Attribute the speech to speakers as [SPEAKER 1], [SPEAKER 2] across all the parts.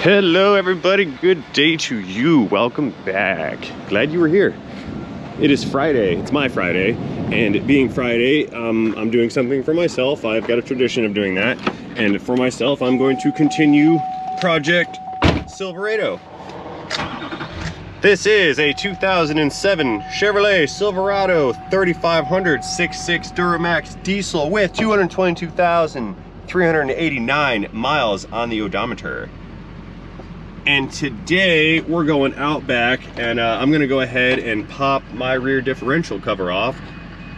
[SPEAKER 1] Hello everybody, good day to you. Welcome back. Glad you were here. It is Friday, it's my Friday, and it being Friday, I'm doing something for myself. I've got a tradition of doing that, and for myself, I'm going to continue Project Silverado. This is a 2007 Chevrolet Silverado 3500 6.6 Duramax diesel with 222,389 miles on the odometer. And today we're going out back, and I'm gonna go ahead and pop my rear differential cover off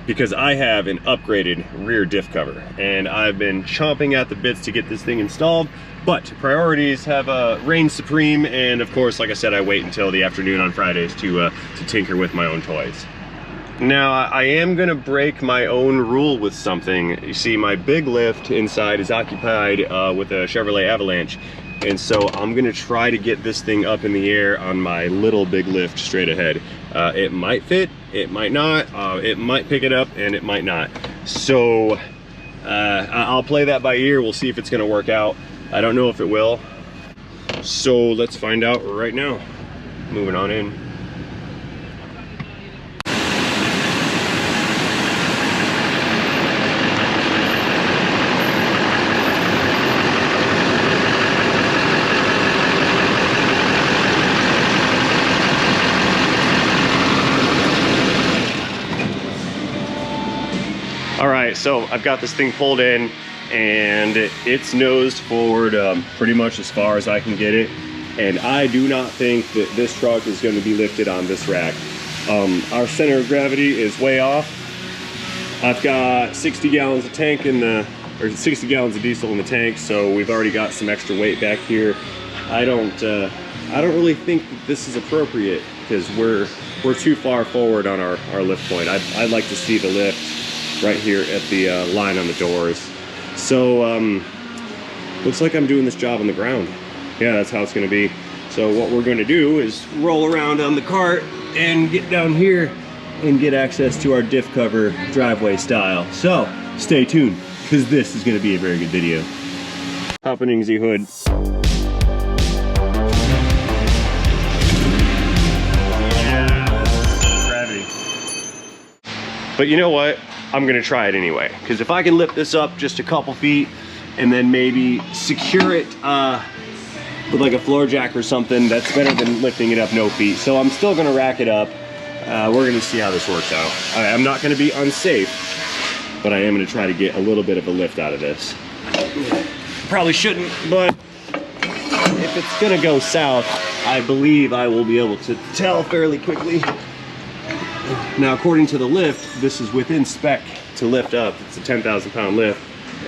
[SPEAKER 1] because I have an upgraded rear diff cover, and I've been chomping at the bits to get this thing installed, but priorities have reigned supreme, and of course, like I said, I wait until the afternoon on Fridays to tinker with my own toys. Now, I am gonna break my own rule with something. You see, my big lift inside is occupied with a Chevrolet Avalanche, and so I'm gonna try to get this thing up in the air on my little big lift straight ahead. It might fit, it might not, it might pick it up, and it might not. So I'll play that by ear. We'll see if it's gonna work out. I don't know if it will. So let's find out right now. Moving on in. All right, so I've got this thing pulled in, and it's nosed forward pretty much as far as I can get it. And I do not think that this truck is going to be lifted on this rack. Our center of gravity is way off. I've got 60 gallons of tank in the, or 60 gallons of diesel in the tank, so we've already got some extra weight back here. I don't really think that this is appropriate because we're too far forward on our lift point. I'd like to see the lift right here at the line on the doors. So looks like I'm doing this job on the ground. Yeah, that's how it's gonna be. So what we're gonna do is roll around on the cart and get down here and get access to our diff cover driveway style. So stay tuned, because this is gonna be a very good video. Happening Z hood. Gravity. But you know what? I'm gonna try it anyway, because if I can lift this up just a couple feet and then maybe secure it with like a floor jack or something, that's better than lifting it up no feet. So I'm still gonna rack it up. We're gonna see how this works out. I'm not gonna be unsafe, but I am gonna try to get a little bit of a lift out of this. Probably shouldn't, but if it's gonna go south, I believe I will be able to tell fairly quickly. Now, according to the lift, this is within spec to lift up. It's a 10,000 pound lift,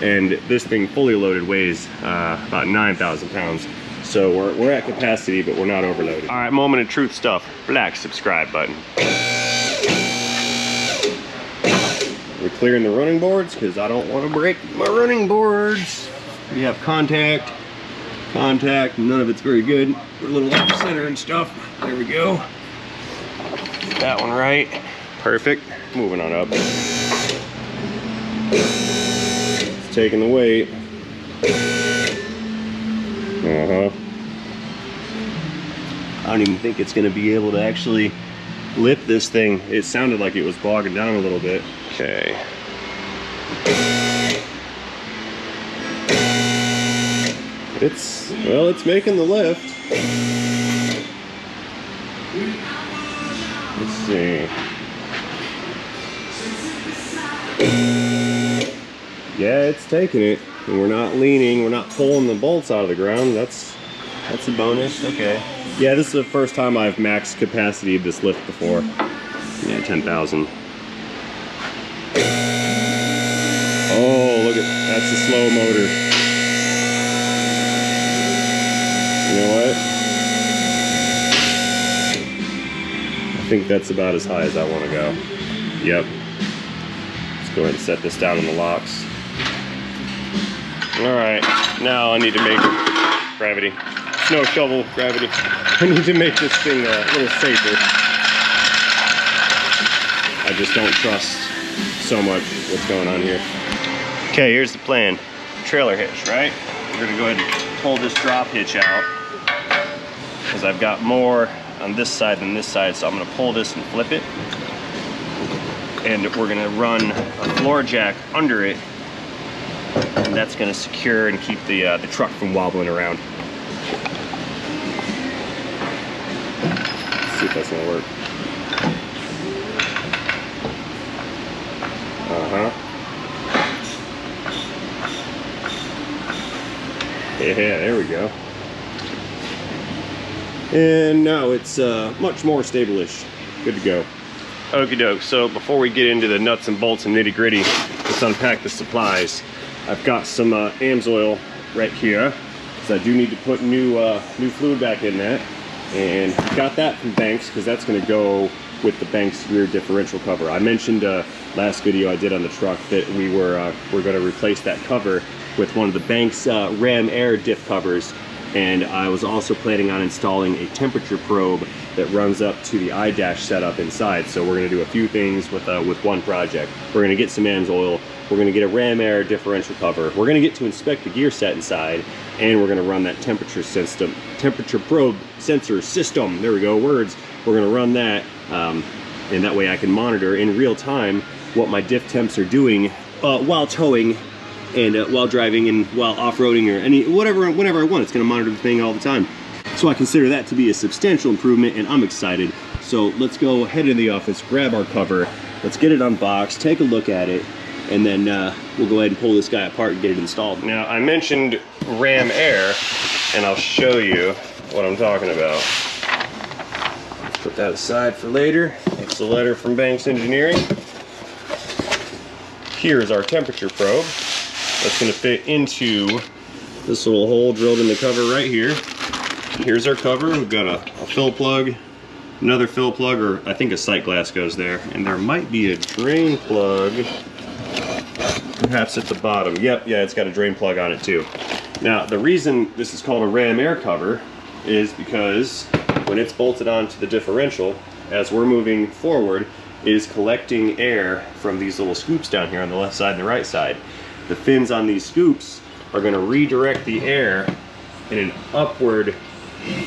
[SPEAKER 1] and this thing fully loaded weighs about 9,000 pounds. So we're at capacity, but we're not overloaded. All right, moment of truth stuff. Black subscribe button. We're clearing the running boards because I don't want to break my running boards. We have contact, none of it's very good. We're a little off center and stuff. There we go. Get that one right. Perfect. Moving on up. It's taking the weight. I don't even think it's going to be able to actually lift this thing. It sounded like it was bogging down a little bit. Okay. It's making the lift. Let's see. Yeah, it's taking it. And we're not leaning, we're not pulling the bolts out of the ground. That's a bonus. Okay. Yeah, this is the first time I've maxed capacity of this lift before. Yeah, 10,000. Oh, look at that's a slow motor. You know what? I think that's about as high as I want to go. Yep. Let's go ahead and set this down in the locks. All right, now I need to make gravity. Snow shovel gravity. I need to make this thing a little safer. I just don't trust so much what's going on here. Okay, here's the plan. Trailer hitch, right? We're gonna go ahead and pull this drop hitch out. because I've got more on this side than this side, so I'm going to pull this and flip it. And we're going to run a floor jack under it, and that's going to secure and keep the truck from wobbling around. Let's see if that's going to work. Yeah, there we go. And now it's much more stable-ish. Good to go. Okie doke, so before we get into the nuts and bolts and nitty gritty, let's unpack the supplies. I've got some AMSOIL right here, because I do need to put new fluid back in that. And got that from Banks, because that's going to go with the Banks rear differential cover. I mentioned last video I did on the truck that we're going to replace that cover with one of the Banks Ram Air diff covers. And I was also planning on installing a temperature probe that runs up to the iDash setup inside. So we're going to do a few things with one project. We're going to get some AMSOIL. We're going to get a Ram Air differential cover. We're going to get to inspect the gear set inside, and we're going to run that temperature probe sensor system. There we go, words. We're going to run that, and that way I can monitor in real time what my diff temps are doing while towing, and while driving, and while off-roading, or whenever I want. It's going to monitor the thing all the time. So I consider that to be a substantial improvement, and I'm excited. So let's go head into the office, grab our cover, let's get it unboxed, take a look at it, and then we'll go ahead and pull this guy apart and get it installed. Now, I mentioned Ram Air, and I'll show you what I'm talking about. Let's put that aside for later. It's the letter from Banks Engineering. Here's our temperature probe. That's going to fit into this little hole drilled in the cover right here. Here's our cover. We've got a fill plug, another fill plug, or I think a sight glass goes there, and there might be a drain plug perhaps at the bottom. Yep, yeah, it's got a drain plug on it too. Now, the reason this is called a Ram Air cover is because when it's bolted onto the differential, as we're moving forward, it is collecting air from these little scoops down here on the left side and the right side. The fins on these scoops are going to redirect the air in an upward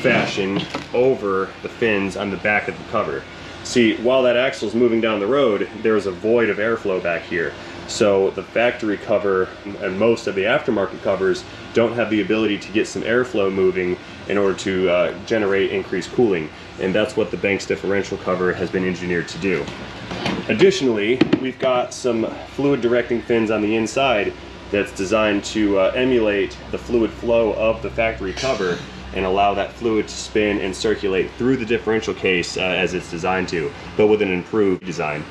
[SPEAKER 1] fashion over the fins on the back of the cover. See, while that axle is moving down the road, there's a void of airflow back here. So the factory cover and most of the aftermarket covers don't have the ability to get some airflow moving in order to generate increased cooling. And that's what the Banks differential cover has been engineered to do. Additionally, we've got some fluid directing fins on the inside that's designed to emulate the fluid flow of the factory cover and allow that fluid to spin and circulate through the differential case as it's designed to, but with an improved design.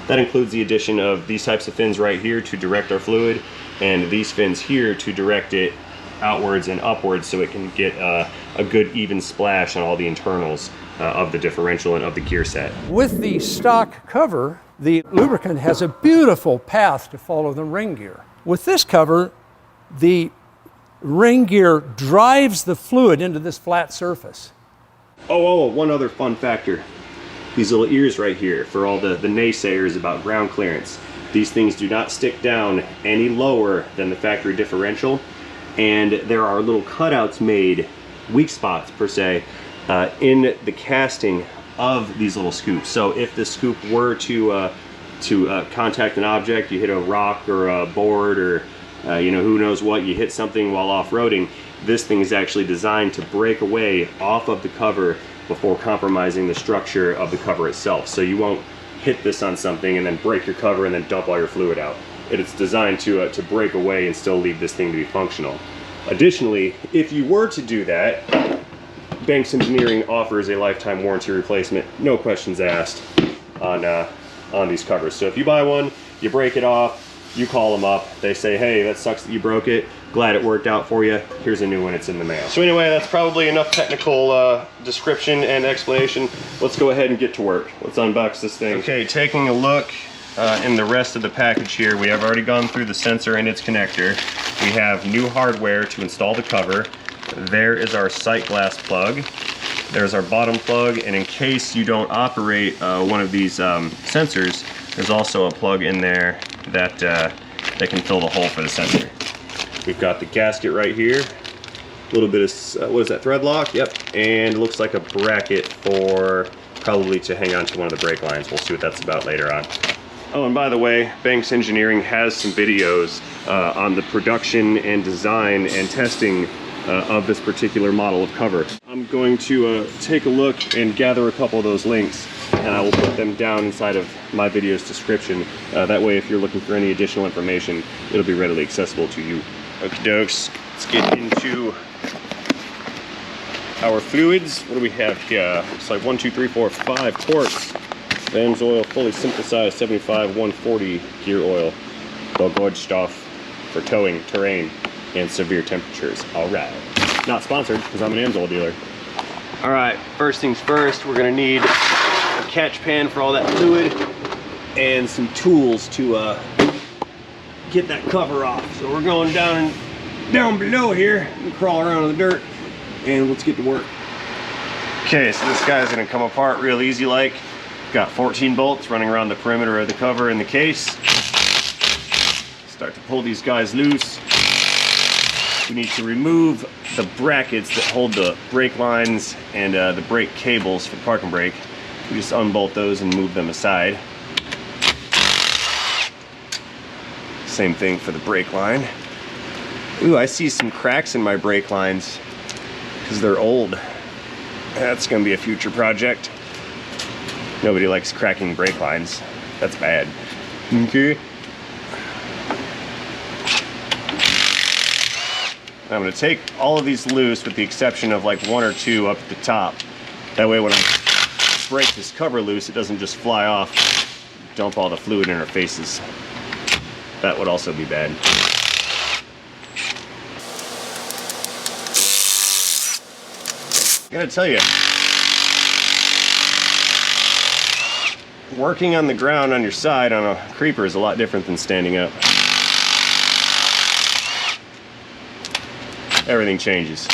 [SPEAKER 1] That includes the addition of these types of fins right here to direct our fluid, and these fins here to direct it outwards and upwards so it can get a good even splash on all the internals of the differential and of the gear set.
[SPEAKER 2] With the stock cover, the lubricant has a beautiful path to follow the ring gear. With this cover, the ring gear drives the fluid into this flat surface.
[SPEAKER 1] Oh, one other fun factor. These little ears right here for all the naysayers about ground clearance. These things do not stick down any lower than the factory differential, and there are little cutouts made, weak spots per se, in the casting of these little scoops. So if the scoop were to contact an object, you hit a rock or a board or who knows what, you hit something while off-roading, this thing is actually designed to break away off of the cover before compromising the structure of the cover itself. So you won't hit this on something and then break your cover and then dump all your fluid out. It's designed to break away and still leave this thing to be functional. Additionally, if you were to do that, Banks Engineering offers a lifetime warranty replacement, no questions asked, on these covers. So if you buy one, you break it off, you call them up, they say, hey, that sucks that you broke it, glad it worked out for you, here's a new one, it's in the mail. So anyway, that's probably enough technical description and explanation. Let's go ahead and get to work. Let's unbox this thing. Okay, taking a look in the rest of the package here, we have already gone through the sensor and its connector. We have new hardware to install the cover. There is our sight glass plug. There's our bottom plug, and in case you don't operate one of these sensors, there's also a plug in there that can fill the hole for the sensor. We've got the gasket right here, A little bit of, what is that, thread lock? Yep. And it looks like a bracket for probably to hang on to one of the brake lines. We'll see what that's about later on. Oh, and by the way, Banks Engineering has some videos on the production and design and testing of this particular model of cover. I'm going to take a look and gather a couple of those links, and I will put them down inside of my video's description. That way, if you're looking for any additional information, it'll be readily accessible to you. Okie dokes, let's get into our fluids. What do we have here? Looks like 1, 2, 3, 4, 5 quarts. Vans oil, fully synthesized 75 140 gear oil. The good stuff for towing, terrain, and severe temperatures. All right. Not sponsored, because I'm an Amsoil dealer. All right, first things first, we're gonna need a catch pan for all that fluid and some tools to get that cover off. So we're going down below here and crawl around in the dirt, and let's get to work. Okay, so this guy's gonna come apart real easy like. Got 14 bolts running around the perimeter of the cover in the case. Start to pull these guys loose. We need to remove the brackets that hold the brake lines and the brake cables for the parking brake. We just unbolt those and move them aside. Same thing for the brake line. Ooh, I see some cracks in my brake lines because they're old. That's gonna be a future project. Nobody likes cracking brake lines. That's bad. Okay. I'm gonna take all of these loose with the exception of like 1 or 2 up at the top. That way when I break this cover loose, it doesn't just fly off, dump all the fluid in our faces. That would also be bad. I gotta tell you, working on the ground on your side on a creeper is a lot different than standing up. Everything changes.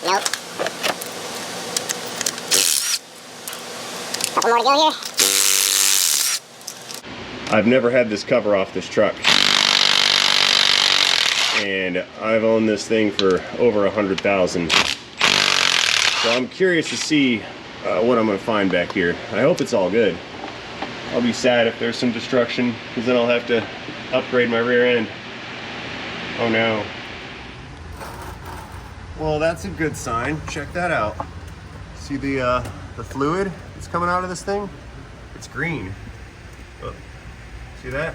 [SPEAKER 3] Nope. Couple more to go here.
[SPEAKER 1] I've never had this cover off this truck. And I've owned this thing for over 100,000. So I'm curious to see what I'm gonna find back here. I hope it's all good. I'll be sad if there's some destruction, because then I'll have to upgrade my rear end. Oh no. Well, that's a good sign. Check that out. See the fluid that's coming out of this thing? It's green. Oh, see that?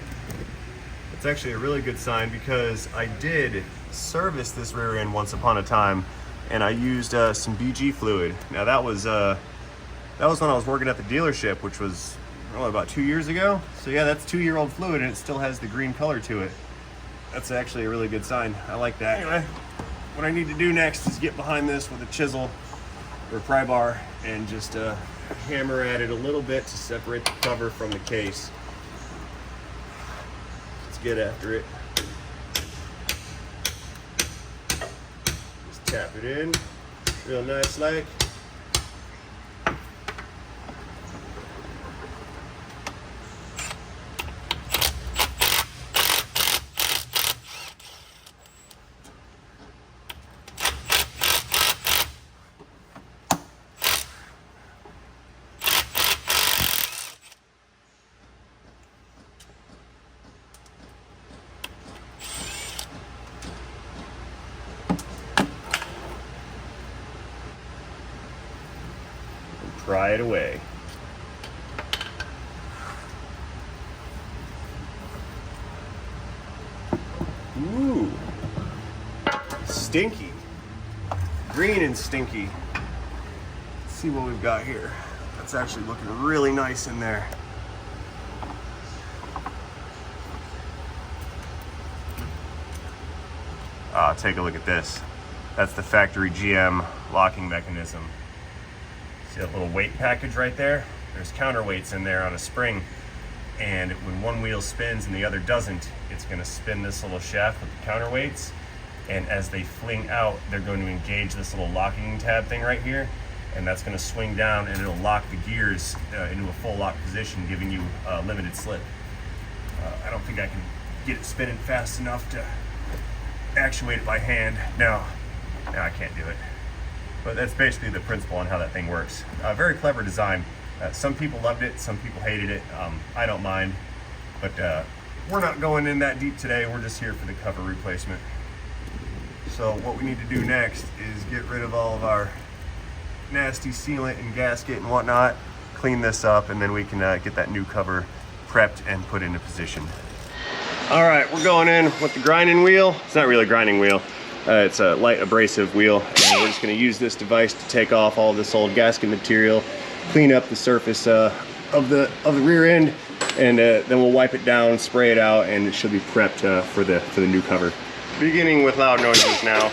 [SPEAKER 1] It's actually a really good sign because I did service this rear end once upon a time, and I used some BG fluid. Now that was when I was working at the dealership, which was about 2 years ago. So yeah, that's 2-year-old fluid, and it still has the green color to it. That's actually a really good sign. I like that. Anyway, what I need to do next is get behind this with a chisel or a pry bar and just hammer at it a little bit to separate the cover from the case. Let's get after it. Just tap it in real nice like. Pry it away. Ooh, stinky. Green and stinky. Let's see what we've got here. That's actually looking really nice in there. Take a look at this. That's the factory GM locking mechanism. See that little weight package right there? There's counterweights in there on a spring, and when one wheel spins and the other doesn't, it's going to spin this little shaft with the counterweights, and as they fling out, they're going to engage this little locking tab thing right here, and that's going to swing down and it'll lock the gears into a full lock position, giving you limited slip. I don't think I can get it spinning fast enough to actuate it by hand. No, I can't do it. But that's basically the principle on how that thing works. Very clever design. Some people loved it, some people hated it. I don't mind, but we're not going in that deep today. We're just here for the cover replacement. So what we need to do next is get rid of all of our nasty sealant and gasket and whatnot, clean this up, and then we can get that new cover prepped and put into position. All right, we're going in with the grinding wheel. It's not really a grinding wheel. It's a light abrasive wheel, and we're just going to use this device to take off all this old gasket material, clean up the surface of the rear end, and then we'll wipe it down, spray it out, and it should be prepped for the new cover. Beginning with loud noises now.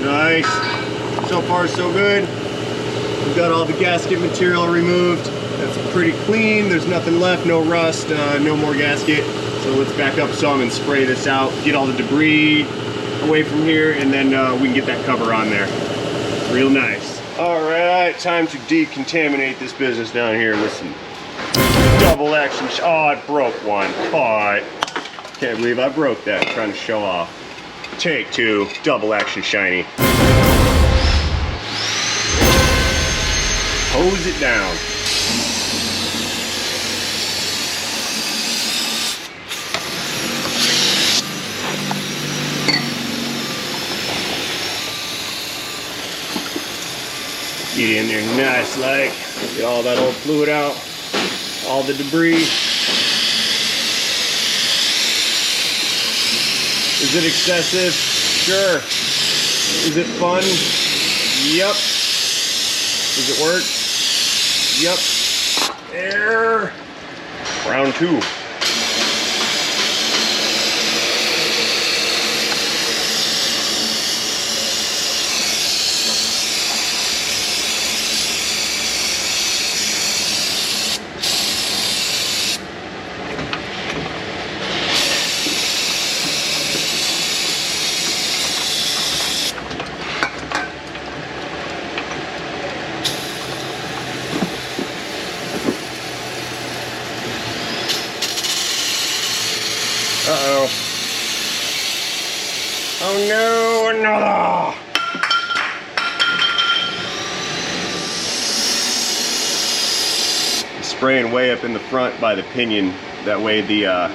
[SPEAKER 1] Nice. So far so good. We've got all the gasket material removed. That's pretty clean. There's nothing left, no rust, no more gasket. So let's back up some and spray this out, get all the debris away from here, and then we can get that cover on there. Real nice. All right, time to decontaminate this business down here with some double action. Oh, I broke one. Caught. Can't believe I broke that, trying to show off. Take two, double action shiny. Hose it down. Get in there nice like. Get all that old fluid out. All the debris. Is it excessive? Sure. Is it fun? Yep. Does it work? Yep. There. Round two. Uh-oh. Oh no, another! Spraying way up in the front by the pinion. That way the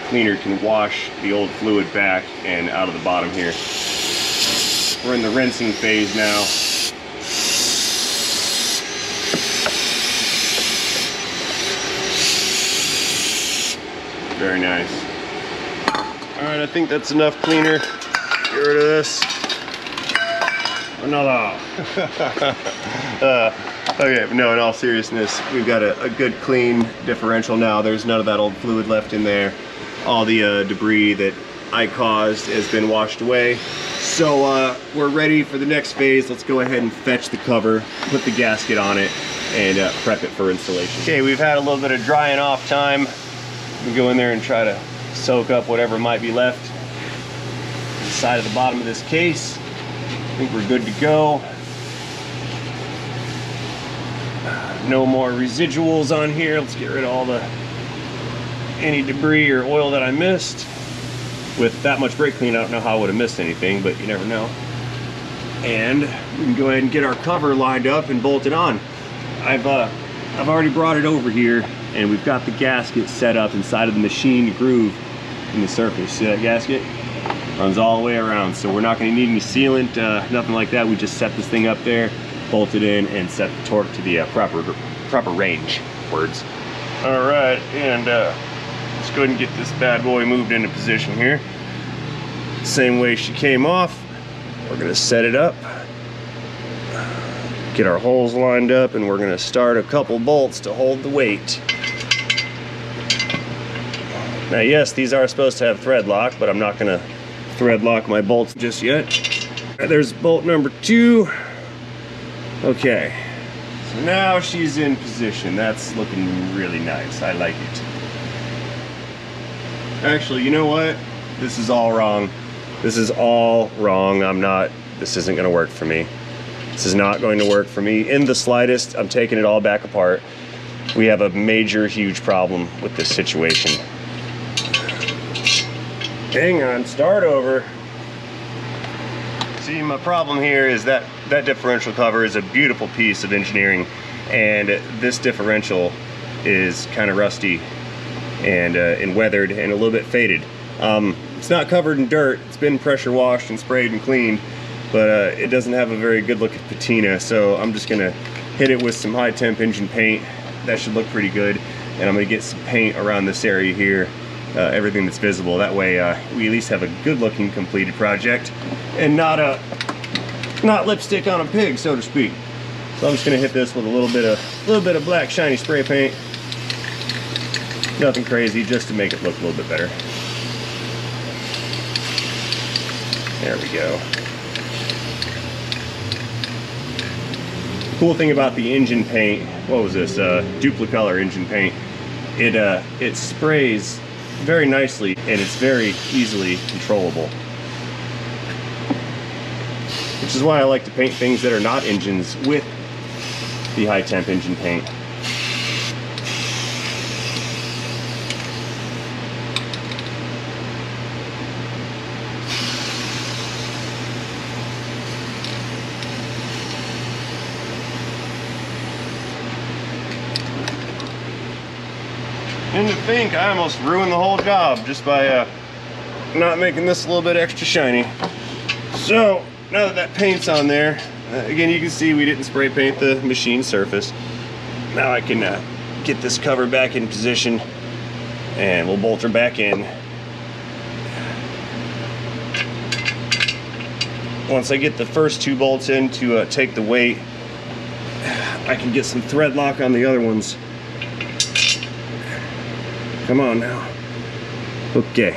[SPEAKER 1] cleaner can wash the old fluid back and out of the bottom here. We're in the rinsing phase now. Very nice. Alright, I think that's enough cleaner. Get rid of this. Another. Okay, no, in all seriousness, we've got a good clean differential now. There's none of that old fluid left in there. All the debris that I caused has been washed away. So we're ready for the next phase. Let's go ahead and fetch the cover, put the gasket on it, and prep it for installation. Okay, we've had a little bit of drying off time. We go in there and try to soak up whatever might be left inside of the bottom of this case. I think we're good to go. No more residuals on here. Let's get rid of any debris or oil that I missed. With that much brake clean, I don't know how I would have missed anything, but you never know. And we can go ahead and get our cover lined up and bolted on. I've already brought it over here, and we've got the gasket set up inside of the machined groove in the surface. See that gasket? Runs all the way around, so we're not going to need any sealant, nothing like that. We just set this thing up there, bolt it in, and set the torque to the proper range. Words. All right, and let's go ahead and get this bad boy moved into position here. Same way she came off. We're going to set it up, get our holes lined up, and we're going to start a couple bolts to hold the weight. Now yes, these are supposed to have thread lock, but I'm not going to thread lock my bolts just yet. There's bolt number 2. Okay, so now she's in position. That's looking really nice. I like it. Actually, you know what? This is all wrong. This is all wrong. This isn't gonna work for me. This is not going to work for me in the slightest. I'm taking it all back apart. We have a major, huge problem with this situation. Hang on, start over. See, my problem here is that differential cover is a beautiful piece of engineering, and this differential is kind of rusty and weathered and a little bit faded. It's not covered in dirt. It's been pressure washed and sprayed and cleaned, but it doesn't have a very good looking patina, so I'm just gonna hit it with some high temp engine paint. That should look pretty good, and I'm gonna get some paint around this area here, everything that's visible. That way we at least have a good looking completed project and not lipstick on a pig, so to speak. So I'm just gonna hit this with a little bit of black shiny spray paint. Nothing crazy, just to make it look a little bit better. There we go. Cool thing about the engine paint, what was this? Duplicolor engine paint. It sprays very nicely and it's very easily controllable. Which is why I like to paint things that are not engines with the high temp engine paint. And to think I almost ruined the whole job just by not making this a little bit extra shiny. So now that paint's on there, again you can see we didn't spray paint the machine surface. Now I can get this cover back in position and we'll bolt her back in. Once I get the first two bolts in to take the weight, I can get some thread lock on the other ones. Come on now. Okay.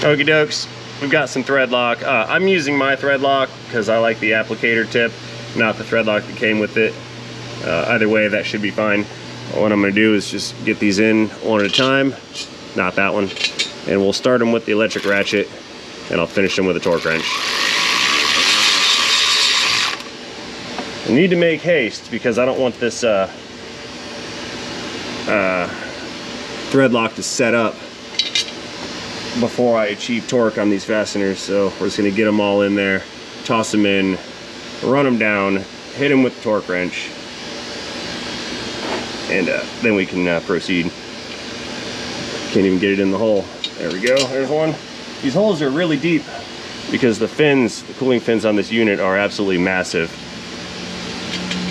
[SPEAKER 1] Okie dokes. We've got some thread lock. I'm using my thread lock because I like the applicator tip, not the thread lock that came with it. Either way, that should be fine. What I'm going to do is just get these in one at a time. Not that one. And we'll start them with the electric ratchet, and I'll finish them with a torque wrench. I need to make haste because I don't want this thread lock to set up before I achieve torque on these fasteners. So we're just going to get them all in there, toss them in, run them down, hit them with the torque wrench, and then we can proceed. Can't even get it in the hole. There we go, there's one. These holes are really deep because the fins, the cooling fins on this unit are absolutely massive.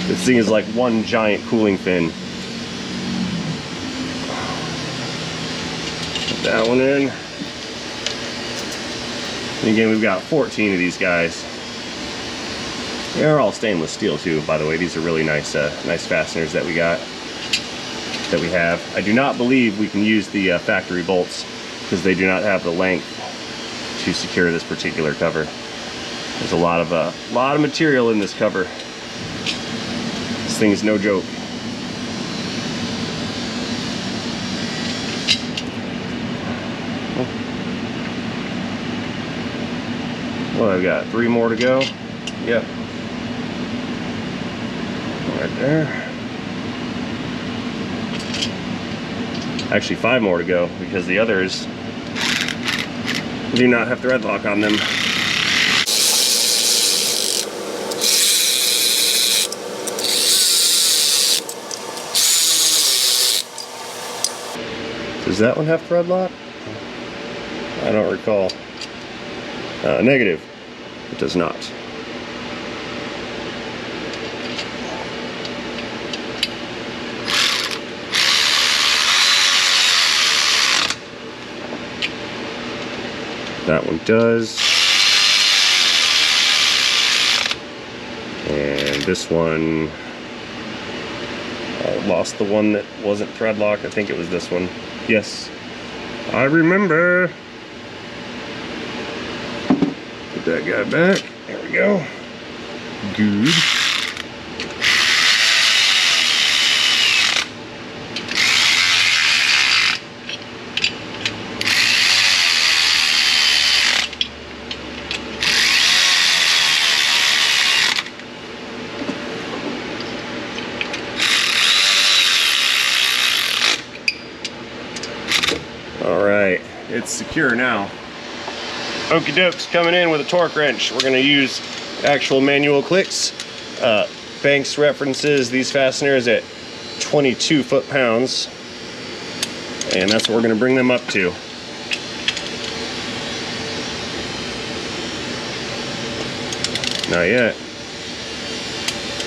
[SPEAKER 1] This thing is like one giant cooling fin. Put that one in. And again, we've got 14 of these guys. They're all stainless steel too, by the way. These are really nice, nice fasteners that we got, that we have. I do not believe we can use the factory bolts because they do not have the length to secure this particular cover. There's a lot of material in this cover. This thing is no joke. Well, I've got 3 more to go. Yep. Right there. Actually 5 more to go because the others do not have thread lock on them. Does that one have thread lock? I don't recall. Negative. It does not. That one does. And this one, I lost the one that wasn't thread lock. I think it was this one. Yes, I remember. Put that guy back. There we go. Good. secure now. Okie dokes, coming in with a torque wrench. We're gonna use actual manual clicks. Banks references these fasteners at 22 foot-pounds, and that's what we're gonna bring them up to. Not yet.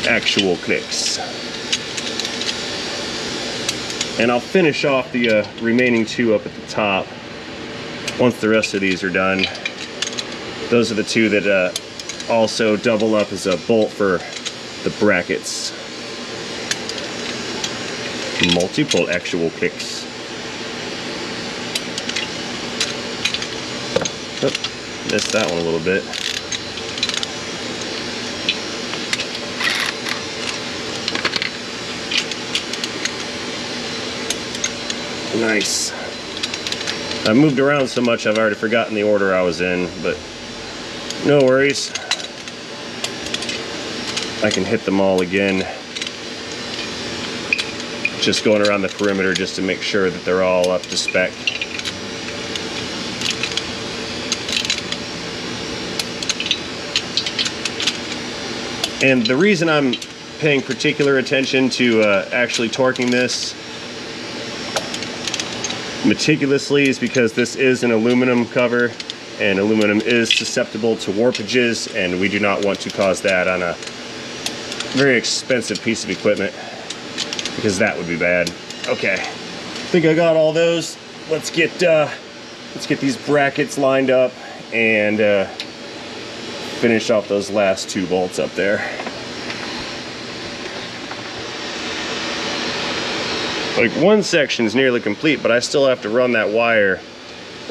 [SPEAKER 1] Actual clicks. And I'll finish off the remaining two up at the top once the rest of these are done. Those are the two that also double up as a bolt for the brackets. Multiple actual clicks. Oh, missed that one a little bit. Nice. I moved around so much I've already forgotten the order I was in, but no worries. I can hit them all again. Just going around the perimeter just to make sure that they're all up to spec. And the reason I'm paying particular attention to actually torquing this meticulously is because this is an aluminum cover, and aluminum is susceptible to warpages, and we do not want to cause that on a very expensive piece of equipment, because that would be bad. Okay, I think I got all those. Let's get these brackets lined up and finish off those last two bolts up there. Like, one section is nearly complete, but I still have to run that wire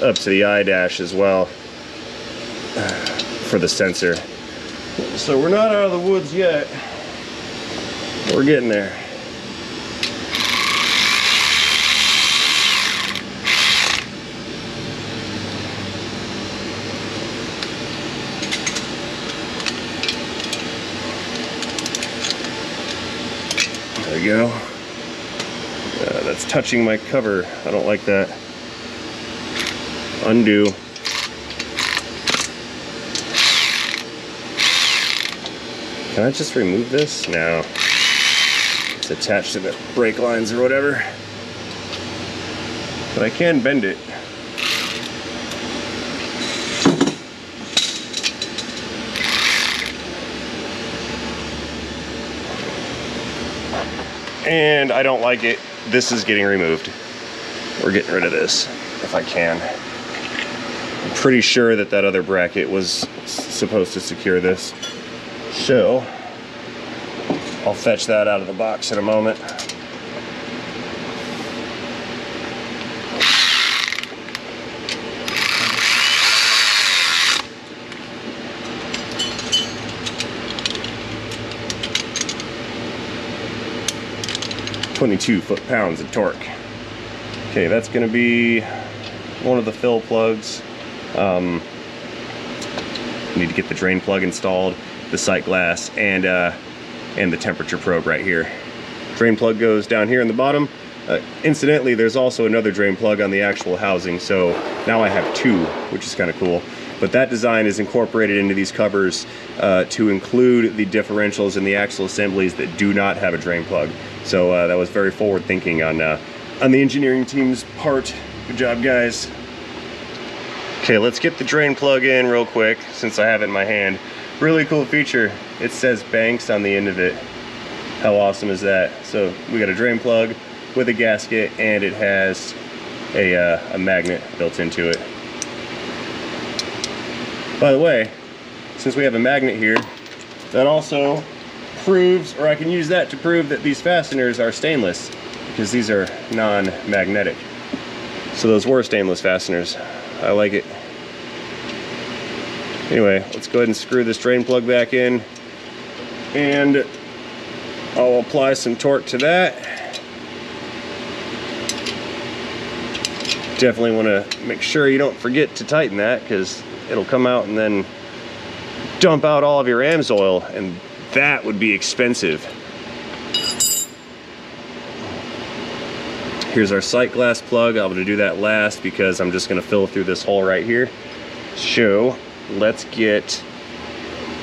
[SPEAKER 1] up to the eye dash as well for the sensor. So we're not out of the woods yet. We're getting there. There we go. That's touching my cover. I don't like that. Undo. Can I just remove this? No. It's attached to the brake lines or whatever. But I can bend it. And I don't like it. This is getting removed. We're getting rid of this if I can. I'm pretty sure that that other bracket was supposed to secure this. So I'll fetch that out of the box in a moment. .22 foot-pounds of torque. Okay, that's going to be one of the fill plugs. Need to get the drain plug installed, the sight glass, and the temperature probe right here. Drain plug goes down here in the bottom. Incidentally, there's also another drain plug on the actual housing, so now I have two, which is kind of cool. But that design is incorporated into these covers to include the differentials and the axle assemblies that do not have a drain plug. So that was very forward thinking on the engineering team's part. Good job, guys. Okay, let's get the drain plug in real quick since I have it in my hand. Really cool feature. It says Banks on the end of it. How awesome is that? So we got a drain plug with a gasket, and it has a magnet built into it. By the way, since we have a magnet here, that also proves, or I can use that to prove that these fasteners are stainless, because these are non-magnetic. So those were stainless fasteners. I like it. Anyway, let's go ahead and screw this drain plug back in, and I'll apply some torque to that. Definitely want to make sure you don't forget to tighten that, because it'll come out and then dump out all of your AMSOIL, and that would be expensive. Here's our sight glass plug. I'm gonna do that last because I'm just gonna fill through this hole right here. So let's get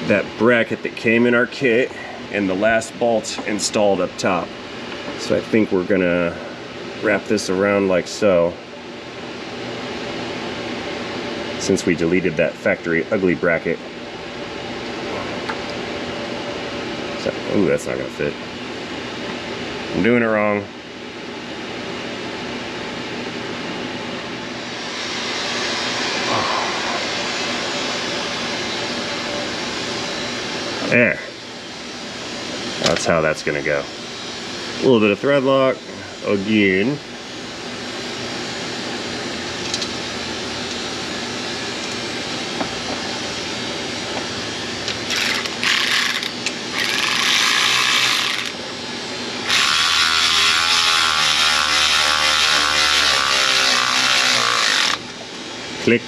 [SPEAKER 1] that bracket that came in our kit and the last bolt installed up top. So I think we're gonna wrap this around like so, since we deleted that factory ugly bracket. So, ooh, that's not gonna fit. I'm doing it wrong. There. That's how that's gonna go. A little bit of thread lock again. Click.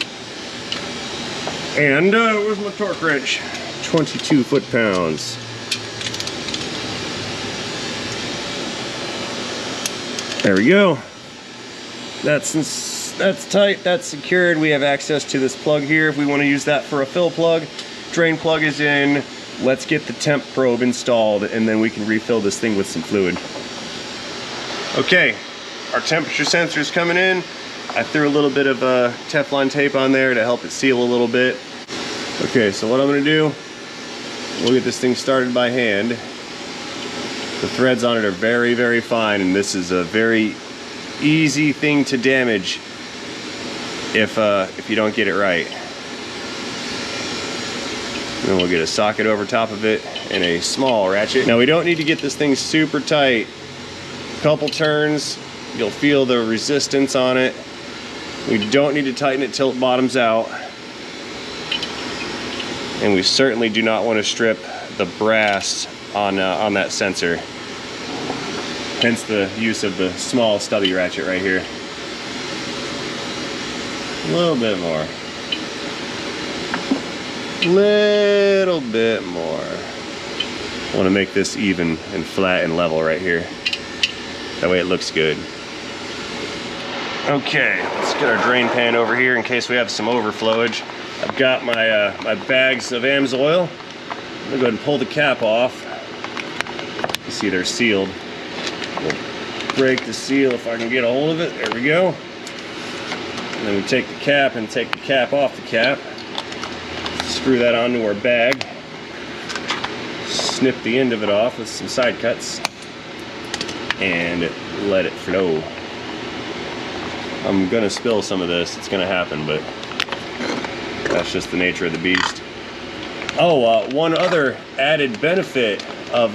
[SPEAKER 1] And where's my torque wrench? 22 foot-pounds. There we go. That's tight, that's secured. We have access to this plug here if we want to use that for a fill plug. Drain plug is in. Let's get the temp probe installed and then we can refill this thing with some fluid. Okay, our temperature sensor is coming in. I threw a little bit of Teflon tape on there to help it seal a little bit. Okay, so what I'm gonna do, we'll get this thing started by hand. The threads on it are very, very fine, and this is a very easy thing to damage if you don't get it right. And then we'll get a socket over top of it and a small ratchet. Now we don't need to get this thing super tight. A couple turns, you'll feel the resistance on it. We don't need to tighten it till it bottoms out. And we certainly do not want to strip the brass on that sensor. Hence the use of the small stubby ratchet right here. A little bit more. Little bit more. I want to make this even and flat and level right here. That way it looks good. Okay, let's get our drain pan over here in case we have some overflowage. I've got my my bags of AMSOIL. I'm gonna go ahead and pull the cap off. You see they're sealed. We'll break the seal if I can get a hold of it. There we go. And then we take the cap and take the cap off the cap. Screw that onto our bag. Snip the end of it off with some side cuts. And let it flow. I'm gonna spill some of this. It's gonna happen, but that's just the nature of the beast. Oh, one other added benefit of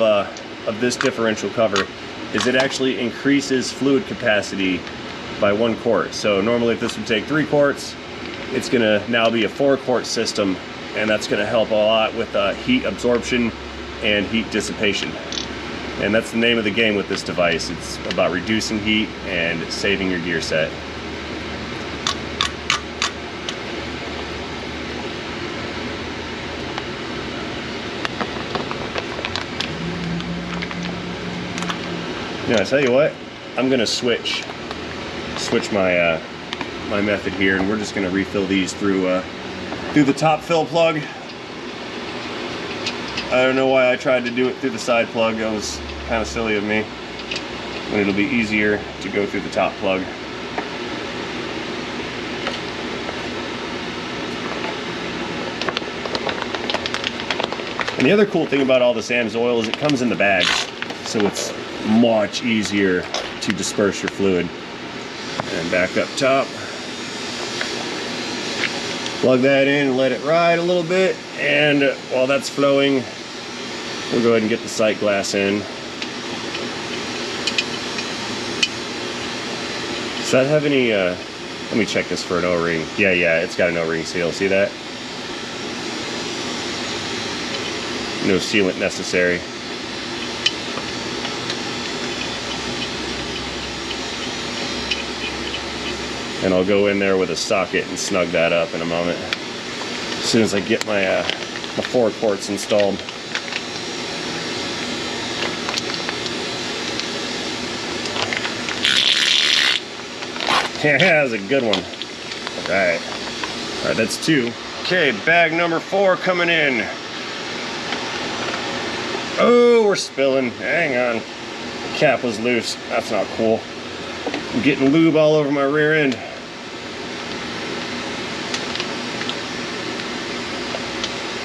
[SPEAKER 1] this differential cover is it actually increases fluid capacity by 1 quart. So normally if this would take 3 quarts, it's gonna now be a 4-quart system, and that's gonna help a lot with heat absorption and heat dissipation. And that's the name of the game with this device. It's about reducing heat and saving your gear set. You know, I tell you what, I'm gonna switch my my method here, and we're just gonna refill these through the top fill plug. I don't know why I tried to do it through the side plug. That was kind of silly of me. But it'll be easier to go through the top plug. And the other cool thing about all this AMSOIL is it comes in the bag, so it's much easier to disperse your fluid. And back up top, plug that in and let it ride a little bit, and while that's flowing, we'll go ahead and get the sight glass in. Does that have any let me check this for an O-ring. Yeah, it's got an O-ring seal. See that? No sealant necessary. And I'll go in there with a socket and snug that up in a moment, as soon as I get my, my 4 quarts installed. Yeah, that was a good one. All right, that's 2. Okay, bag number 4 coming in. Oh, we're spilling. Hang on. Cap was loose. That's not cool. I'm getting lube all over my rear end.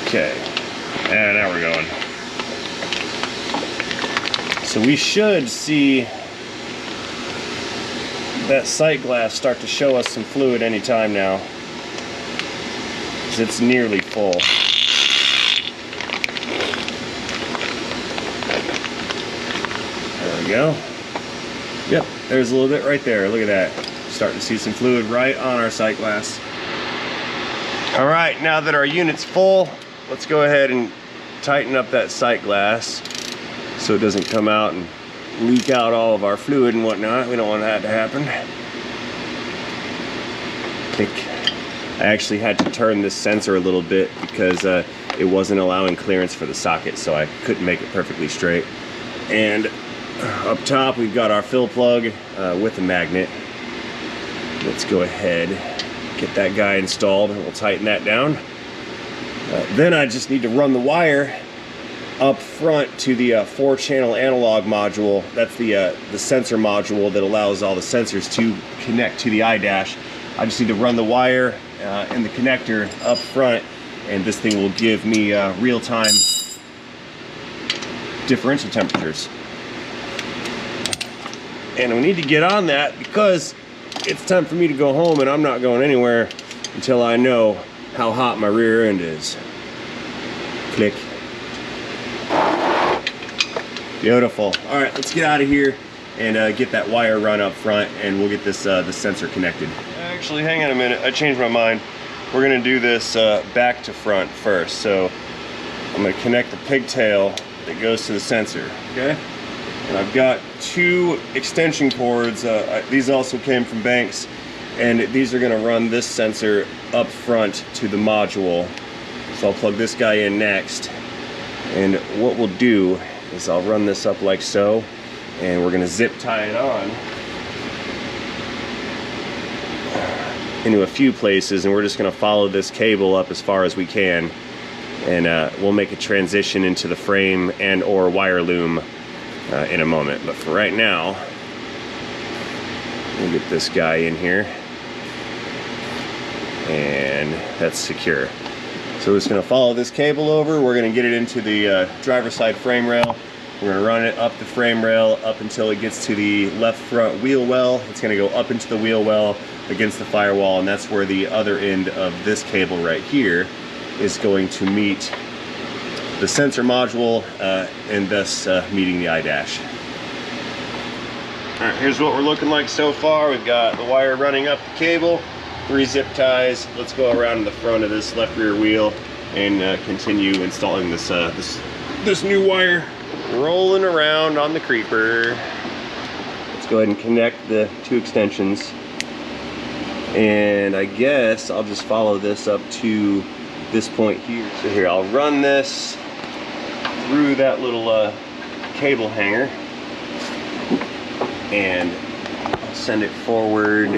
[SPEAKER 1] Okay, and now we're going. So we should see that sight glass start to show us some fluid anytime now, because it's nearly full. There we go. Yep, there's a little bit right there. Look at that. Starting to see some fluid right on our sight glass. All right, now that our unit's full, let's go ahead and tighten up that sight glass so it doesn't come out and leak out all of our fluid and whatnot. We don't want that to happen. I actually had to turn this sensor a little bit because it wasn't allowing clearance for the socket, so I couldn't make it perfectly straight. And up top, we've got our fill plug with a magnet. Let's go ahead, get that guy installed, and we'll tighten that down. Then I just need to run the wire up front to the 4-channel analog module. That's the sensor module that allows all the sensors to connect to the iDash. I just need to run the wire and the connector up front, and this thing will give me real-time differential temperatures. And we need to get on that because it's time for me to go home, and I'm not going anywhere until I know how hot my rear end is. Click. Beautiful. All right, let's get out of here and get that wire run up front, and we'll get this the sensor connected. Actually, hang on a minute. I changed my mind. We're gonna do this back to front first. So I'm gonna connect the pigtail that goes to the sensor. Okay. And I've got 2 extension cords. These also came from Banks, and these are gonna run this sensor up front to the module. So I'll plug this guy in next. And what we'll do is I'll run this up like so, and we're gonna zip tie it on into a few places, and we're just gonna follow this cable up as far as we can, and we'll make a transition into the frame and or wire loom in a moment. But for right now, we'll get this guy in here, and that's secure. So we're just gonna follow this cable over. We're gonna get it into the driver's side frame rail. We're gonna run it up the frame rail up until it gets to the left front wheel well. It's gonna go up into the wheel well against the firewall, and that's where the other end of this cable right here is going to meet the sensor module and thus meeting the iDash. All right, here's what we're looking like so far. We've got the wire running up the cable, 3 zip ties. Let's go around in the front of this left rear wheel and continue installing this this new wire. Rolling around on the creeper. Let's go ahead and connect the 2 extensions. And I guess I'll just follow this up to this point here. So here, I'll run this through that little cable hanger, and I'll send it forward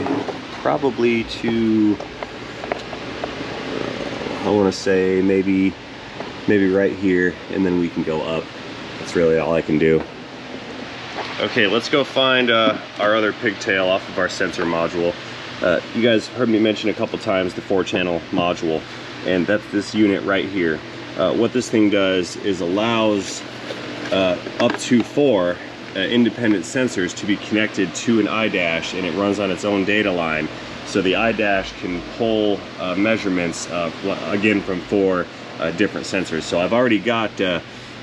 [SPEAKER 1] probably to, I want to say maybe right here, and then we can go up. That's really all I can do. Okay, let's go find our other pigtail off of our sensor module. You guys heard me mention a couple times the 4-channel module, and that's this unit right here. What this thing does is allows up to 4 independent sensors to be connected to an iDash, and it runs on its own data line. So the iDash can pull measurements, again, from 4 different sensors. So I've already got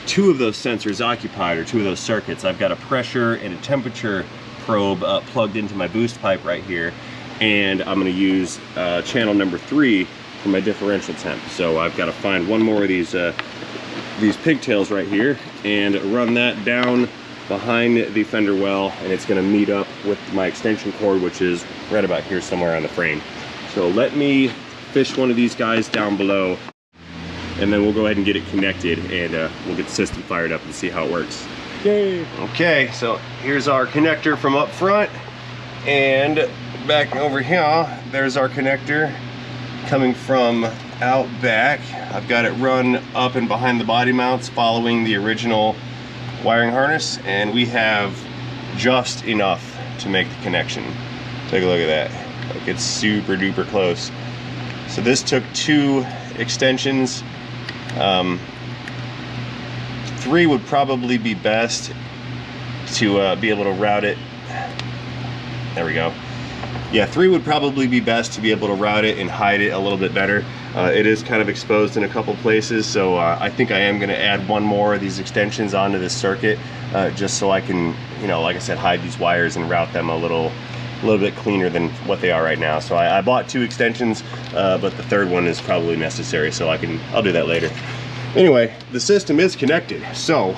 [SPEAKER 1] 2 of those sensors occupied, or 2 of those circuits. I've got a pressure and a temperature probe plugged into my boost pipe right here, and I'm going to use channel number 3 for my differential temp. So I've got to find one more of these pigtails right here and run that down behind the fender well, and it's going to meet up with my extension cord, which is right about here somewhere on the frame. So let me fish one of these guys down below, and then we'll go ahead and get it connected, and we'll get the system fired up and see how it works. Yay! Okay, so here's our connector from up front, and back over here, there's our connector coming from out back. I've got it run up and behind the body mounts following the original wiring harness, and we have just enough to make the connection. Take a look at that. Like, it's super duper close. So this took 2 extensions. 3 would probably be best to be able to route it. There we go. Yeah, 3 would probably be best to be able to route it and hide it a little bit better. It is kind of exposed in a couple places, so I think I am going to add 1 more of these extensions onto this circuit, just so I can, you know, like I said, hide these wires and route them a little bit cleaner than what they are right now. So I bought 2 extensions, but the 3rd one is probably necessary, so I'll do that later. Anyway, the system is connected, so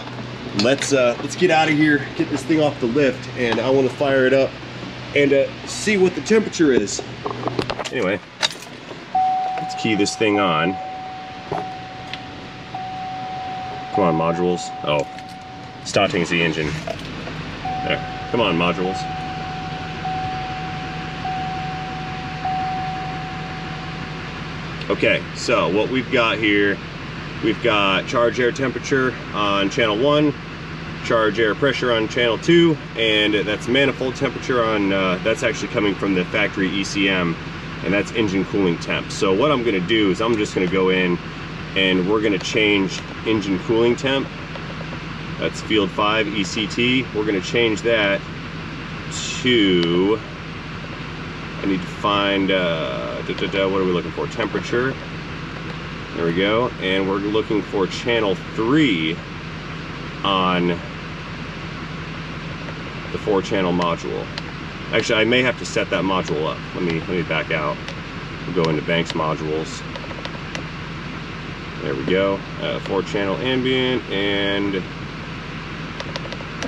[SPEAKER 1] let's get out of here, get this thing off the lift, and I want to fire it up and see what the temperature is. Anyway, let's key this thing on. Come on, modules. Oh, starting's the engine. There, come on, modules. Okay, so what we've got here, we've got charge air temperature on channel 1, charge air pressure on channel 2, and that's manifold temperature on, that's actually coming from the factory ECM, and that's engine cooling temp. So what I'm gonna do is I'm just gonna go in and we're gonna change engine cooling temp. That's field 5 ECT. We're gonna change that to, I need to find, what are we looking for? Temperature. There we go. And we're looking for channel 3 on the 4-channel module. Actually, I may have to set that module up. Let me back out. We'll go into Banks modules. There we go. 4-channel ambient and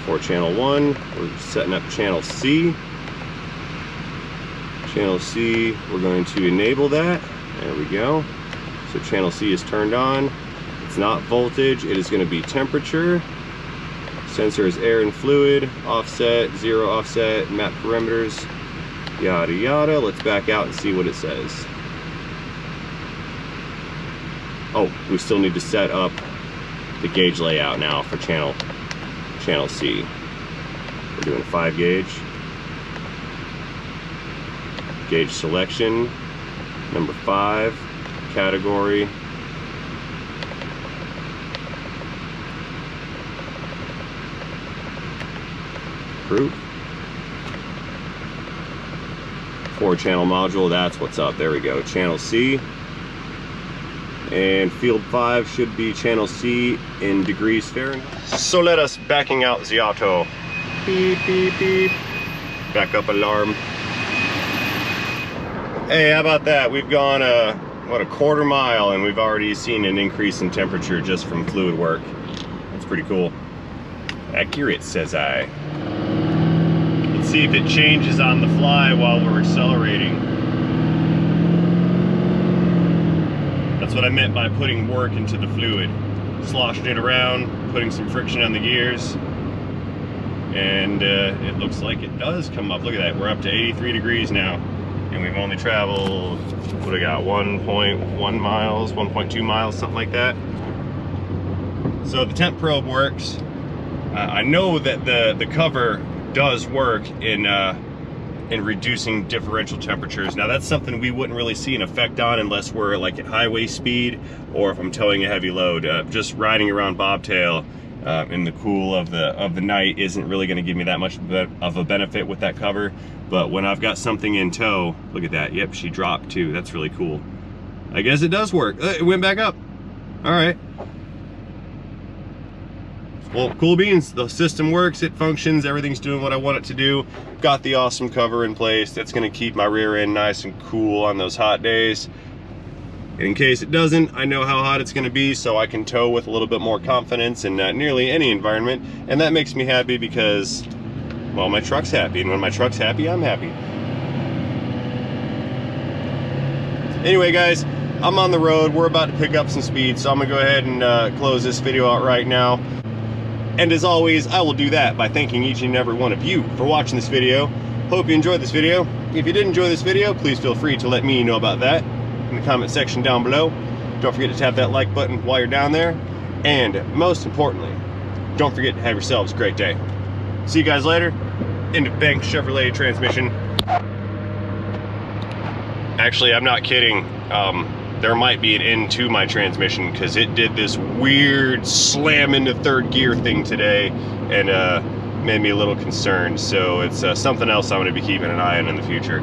[SPEAKER 1] 4-channel 1. We're setting up channel C. Channel C, we're going to enable that. There we go. So channel C is turned on. It's not voltage, it is going to be temperature. Sensor is air and fluid, offset, 0 offset, map parameters, yada yada. Let's back out and see what it says. Oh, we still need to set up the gauge layout now for channel C. We're doing 5 gauge. Gauge selection, number 5, category. Approved. 4-channel module, that's what's up. There we go. Channel C. And field 5 should be channel C in degrees Fahrenheit. So let us backing out the auto. Beep, beep, beep. Backup alarm. Hey, how about that? We've gone what, a quarter mile, and we've already seen an increase in temperature just from fluid work. That's pretty cool. Accurate, says I. Let's see if it changes on the fly while we're accelerating. That's what I meant by putting work into the fluid. Sloshing it around, putting some friction on the gears, and it looks like it does come up. Look at that, we're up to 83 degrees now, and we've only traveled, what do we got, 1.1 miles, 1.2 miles, something like that. So the temp probe works. I know that the cover does work in reducing differential temperatures. Now that's something we wouldn't really see an effect on unless we're like at highway speed or if I'm towing a heavy load. Just riding around bobtail in the cool of the night isn't really going to give me that much of a benefit with that cover. But when I've got something in tow, look at that. Yep, she dropped too. That's really cool. I guess it does work. It went back up. All right. Well, cool beans. The system works, it functions, everything's doing what I want it to do. Got the awesome cover in place. That's gonna keep my rear end nice and cool on those hot days. In case it doesn't, I know how hot it's gonna be, so I can tow with a little bit more confidence in nearly any environment. And that makes me happy because, well, my truck's happy. And when my truck's happy, I'm happy. Anyway, guys, I'm on the road. We're about to pick up some speed, so I'm gonna go ahead and close this video out right now. And as always, I will do that by thanking each and every one of you for watching this video. Hope you enjoyed this video. If you did enjoy this video, please feel free to let me know about that in the comment section down below. Don't forget to tap that like button while you're down there. And most importantly, don't forget to have yourselves a great day. See you guys later. Into Bank Chevrolet transmission. Actually, I'm not kidding. There might be an end to my transmission because it did this weird slam into third gear thing today and made me a little concerned. So it's something else I'm going to be keeping an eye on in the future.